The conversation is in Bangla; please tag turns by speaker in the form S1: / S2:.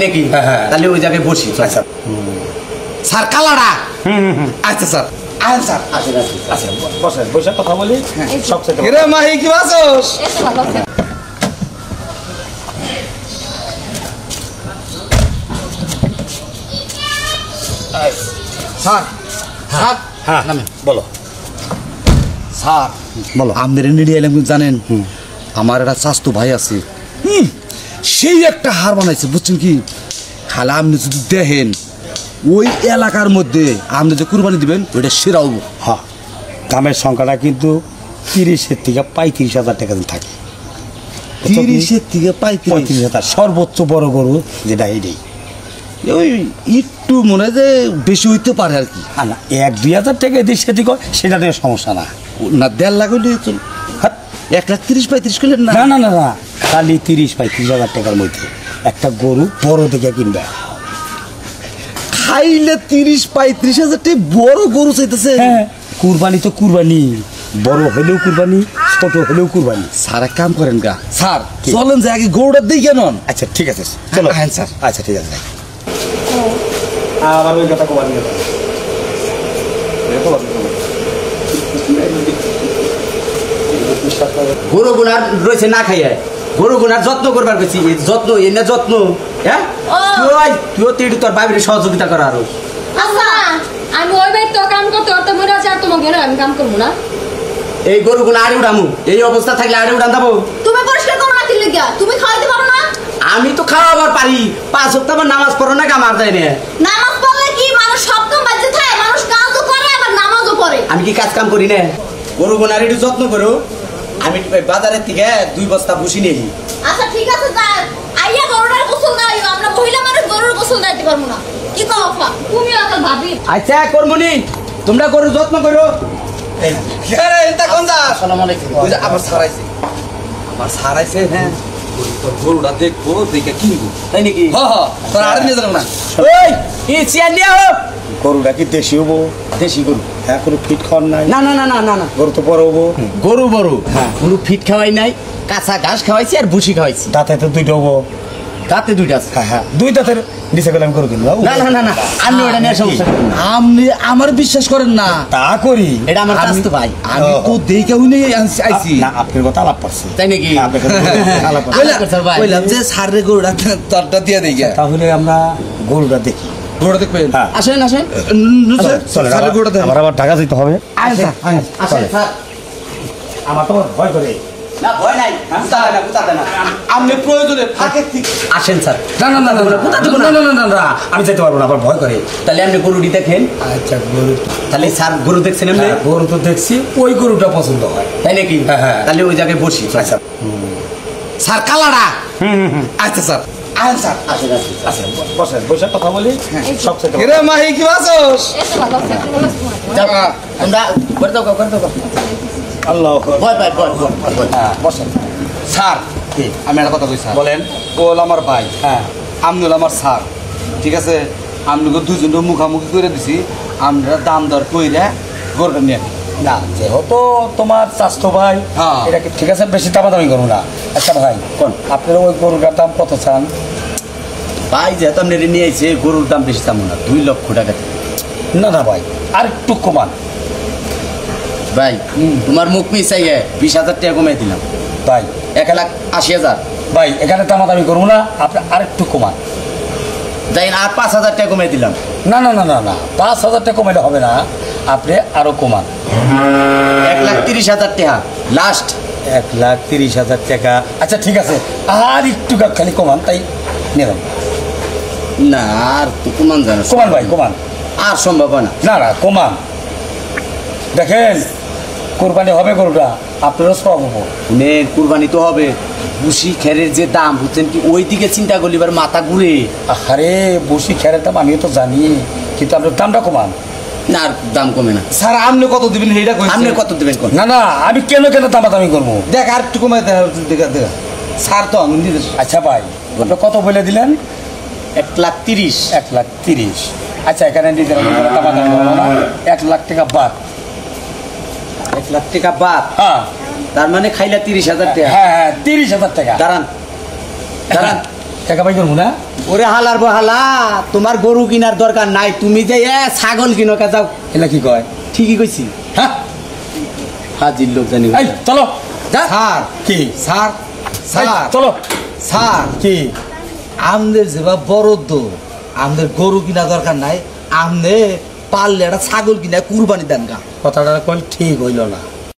S1: নাকি? তাহলে ওই জায়গায় বসি।
S2: আচ্ছা
S1: স্যার কালাড়া। আচ্ছা স্যার আছেন স্যার।
S2: আচ্ছা বসে বসে কথা বলি। সব সেটা
S1: রে মাহি কি আছোস? স্যার স্যার
S2: হ্যাঁ বলো
S1: স্যার
S2: বলো।
S1: আমাদের নিয়ে এলাম জানেন, আমার একটা স্বাস্থ্য ভাই আছে, সেই একটা হার বানাইছে বুঝছেন কি। খালা আপনি যদি দেখেন ওই এলাকার মধ্যে আপনি যে কুরবানি দিবেন ওইটা সেরা হবো।
S2: হ্যাঁ দামের সংখ্যাটা কিন্তু 30,000 থেকে 35,000 টাকা থাকে।
S1: 30 থেকে
S2: 35,000 সর্বোচ্চ বড় গরু যেটা এইটাই।
S1: ওই একটু মনে হয় যে বেশি হইতে পারে আর কি।
S2: না 1-2,000 টাকা এদিক সেদিক হয় সেটা নিয়ে সমস্যা না।
S1: না 1.5 লাখ হইলে চল। 1,30,35 করলেন না?
S2: না না না না খালি 30-35,000 টাকার মধ্যে একটা গরু বড় দেখে কিনবে।
S1: খাইলে 30-35,000 টাকা বড় গরু চাইতেছে।
S2: হ্যাঁ কুরবানি তো কুরবানি, বড় হলেও কুরবানি ছোট হলেও কুরবানি।
S1: স্যার এক কাম করেন গা, স্যার চলেন যে আগে গরুটা দিয়ে কেন।
S2: আচ্ছা ঠিক আছে চলো।
S1: হ্যাঁ স্যার।
S2: আচ্ছা ঠিক আছে। আবার ওই কথা কমানি
S1: গরু গুনার রয়েছে না খাইয়া, গরু গুনার যত্ন করবার বেশি যত্ন এনে যত্ন। হ্যাঁ তুইও তো তোর বাইরে সহযোগিতা করা আরো।
S3: আচ্ছা আমি ওই বাড়ি তো কাম করতে করতে মরে আছে, আর তোমাকে আমি কাম করবো না।
S1: এই গরু গুলো আড়ে উঠামু, এই অবস্থা থাকলে আড়ে উঠান যাবো।
S3: তুমি পরিষ্কার করো না কিনলে গিয়া, তুমি খাওয়াইতে পারো না।
S1: আমি তো খাওয়াবার পারি, 5 ওয়াক্ত আমার নামাজ পড়ো না কামার দেয় না।
S3: নামাজ পড়লে কি মানুষ সব কাম বাজে থাকে, মানুষ কাজও করে আবার নামাজও পড়ে।
S1: আমি কি কাজ কাম করি না? গরু গুনার একটু যত্ন করো। আমি বাজারের থেকে 2 বস্তা ভুসি নিয়ে।
S3: আচ্ছা ঠিক আছে যান, আইয়া গরুটার গোসল না আইও, আমরা মহিলা মানুষ গরুর গোসল দিতে পারবো না। কি কও আপা, তুমি আকাল ভাবি।
S1: আচ্ছা কর্মনি তোমরা গরু যত্ন করো। আসসালামু আলাইকুম। আমার সারাইছে, আমার সারাইছে। হ্যাঁ তোর গরুটা দেখবো দেখে কিনবো, তাই নাকি? তোর আড়ে নিয়ে যাবো না। ওই কি চেয়ার নিয়ে হোক।
S2: গরুটা কি দেশি হবো?
S1: দেশি গরু।
S2: হ্যাঁ কোনো ফিট খাওয়ার নাই?
S1: না না না না না না
S2: গরু তো বড় হবো।
S1: গরু বড়। হ্যাঁ গরু ফিট খাওয়াই নাই, কাঁচা ঘাস খাওয়াইছি আর ভুসি খাওয়াইছি।
S2: দাঁতে তো 2টা হবো।
S1: দাঁতে 2টা আছে।
S2: হ্যাঁ হ্যাঁ 2 দাঁতের নিচে গেলে আমি গরু কিনবো।
S1: না না না না আমি ওটা নিয়ে সমস্যা করি না। আপনি আমার বিশ্বাস করেন না?
S2: তা করি।
S1: এটা আমার চাচতো ভাই, আমি তো দেখে উনি আইছি।
S2: না আপনার কথা আলাপ করছি।
S1: তাই নাকি?
S2: কইলাম
S1: যে সারে গরুটা তরটা দিয়ে দেই।
S2: তাহলে আমরা গরুটা দেখি।
S1: গরুটা দেখবেন? আসেন আসেন।
S2: চলে গরুটা দেখি। আমার আবার ঢাকা যেতে হবে।
S1: আসেন স্যার।
S2: আমার তো ভয় করে।
S1: না ভয় নাই, বুঝতে না। আপনি প্রয়োজনে ফাঁকে আসেন স্যার।
S2: না না না না না না না না আমি যেতে পারবো না, আবার ভয় করে।
S1: তাহলে আপনি গরুটি দেখেন।
S2: আচ্ছা গরু
S1: তাহলে স্যার গরু দেখছেন?
S2: গরু তো দেখছি, ওই গরুটা পছন্দ হয়।
S1: তাই নাকি? তাহলে ওই জায়গায় বসি।
S2: আচ্ছা
S1: স্যার কালাড়া। আচ্ছা স্যার আসেন স্যার। আসেন
S2: আচ্ছা বসে বসে কথা বলি। সব সেটা
S1: রে মাহি কি আছোস?
S3: এসে ভালো আছে, একটু বলে শোনা।
S1: যাও তোমরা করে দাও করে দাও।
S2: আল্লাহ
S1: বল ভাই বল বল।
S2: বসে।
S1: স্যার আমি একটা কথা কই স্যার।
S2: বলেন।
S1: ওল আমার ভাই,
S2: হ্যাঁ
S1: আমনি হল আমার স্যার, ঠিক আছে? আপনাকে দুজন মুখামুখি করে দিছি, আমরা দাম দর কইরা গরুটা নিয়ে।
S2: না যেহেতু তোমার স্বাস্থ্য ভাই,
S1: হ্যাঁ।
S2: এটা কি ঠিক আছে? বেশি দামাদামি করবো না। আচ্ছা ভাই কোন আপনার ওই গরুটার দাম কত চান?
S1: ভাই যেহেতু আপনি নিয়ে আইছে, গরুর দাম বেশি চামো না, 2 লক্ষ টাকা।
S2: না না ভাই আর একটু কমান।
S1: ভাই তোমার মুখ মিশাইয়ে 20,000 টাকা কমাই দিলাম
S2: ভাই।
S1: 1,80,000।
S2: ভাই এখানে দামাদামি করবো না, আপনি আর একটু কমান।
S1: যাই আর 5,000 টাকা কমাই দিলাম।
S2: না না না না না 5,000 টাকা কমাইলে হবে না, আপনি আরো কমান।
S1: 1,30,000 টাকা লাস্ট।
S2: 1,30,000 টাকা। আচ্ছা ঠিক আছে আর একটু খালি কমান, তাই নিলাম।
S1: না আর তো কমান জানো।
S2: কমান ভাই কমান।
S1: আর সম্ভব না।
S2: না না কমান। দেখেন কোরবানি হবে গরুটা, আপনারও সব হবো।
S1: কুরবানি তো হবে, বুসি খেরের যে দাম বুঝছেন কি, ওই দিকে চিন্তা করলে এবার মাথা ঘুরে।
S2: আরে বসি খেরের দাম আমিও তো জানি, কিন্তু আপনার দামটা কমান।
S1: না আর দাম কমে না।
S4: স্যার আপনি কত দিবেন এইটা কই?
S1: আপনি কত দিবেন কোন?
S2: না না আমি কেন দামাদামি করবো?
S4: দেখ আর একটু কমাই দেখা দেখা স্যার তো আমি দিতে।
S2: আচ্ছা ভাই আপনি কত বলে দিলেন?
S1: 1,30,000।
S2: 1,30,000। আচ্ছা এখানে নিজের দামাদামি করবো না, 1 লাখ টাকা বাদ।
S1: 1 লাখ টাকা বাদ?
S2: হ্যাঁ
S1: তার মানে খাইলা 30,000 টাকা।
S2: হ্যাঁ হ্যাঁ 30,000 টাকা।
S1: দাঁড়ান দাঁড়ান
S2: টাকা পাই করবো না
S5: ওরে হালার বহালা তোমার গরু কিনার দরকার নাই, তুমি যে ছাগল কিনো কা যাও।
S2: এলা কি কয়
S5: ঠিকই কইছি।
S2: হ্যাঁ
S5: হাজির লোক জানি।
S2: এই চলো যা
S1: স্যার
S2: কি
S1: স্যার
S2: এই,
S1: স্যার
S2: চলো
S1: স্যার
S2: কি
S1: আমাদের যেবা বরদ্দ আমাদের গরু কিনা দরকার নাই, আমনে পারলে একটা ছাগল কিনা কুরবানি দেন গা।
S2: কথাটা কল ঠিক হইল না।